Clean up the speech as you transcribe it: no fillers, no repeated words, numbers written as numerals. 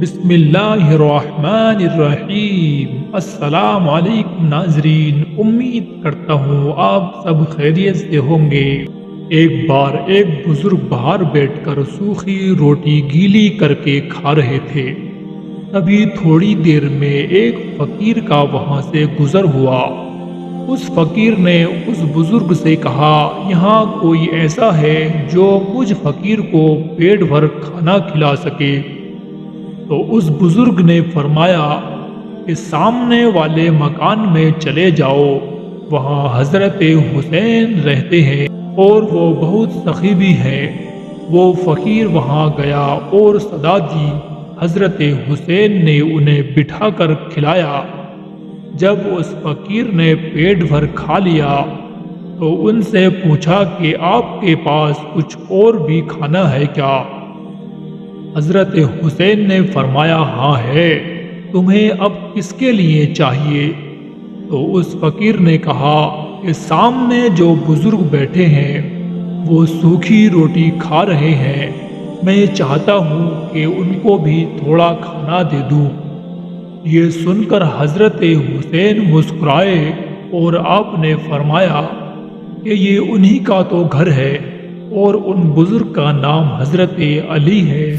بسم اللہ الرحمن الرحیم۔ السلام علیکم ناظرین، امید کرتا ہوں آپ سب خیریت سے ہوں گے۔ ایک بار ایک بزرگ باہر بیٹھ کر سوکھی روٹی گیلی کر کے کھا رہے تھے۔ تبھی تھوڑی دیر میں ایک فقیر کا وہاں سے گزر ہوا۔ اس فقیر نے اس بزرگ سے کہا، یہاں کوئی ایسا ہے جو مجھ فقیر کو پیٹ بھر کھانا کھلا سکے؟ تو اس بزرگ نے فرمایا کہ سامنے والے مکان میں چلے جاؤ، وہاں حضرت حسین رہتے ہیں اور وہ بہت سخی بھی ہیں۔ وہ فقیر وہاں گیا اور صدا دی۔ حضرت حسین نے انہیں بٹھا کر کھلایا۔ جب اس فقیر نے پیٹ بھر کھا لیا تو ان سے پوچھا کہ آپ کے پاس کچھ اور بھی کھانا ہے کیا؟ حضرت حسین نے فرمایا، ہاں ہے، تمہیں اب کس کے لیے چاہیے؟ تو اس فقیر نے کہا کہ سامنے جو بزرگ بیٹھے ہیں وہ سوکھی روٹی کھا رہے ہیں، میں چاہتا ہوں کہ ان کو بھی تھوڑا کھانا دے دوں۔ یہ سن کر حضرت حسین مسکرائے اور آپ نے فرمایا کہ یہ انہی کا تو گھر ہے اور ان بزرگ کا نام حضرت علی ہے۔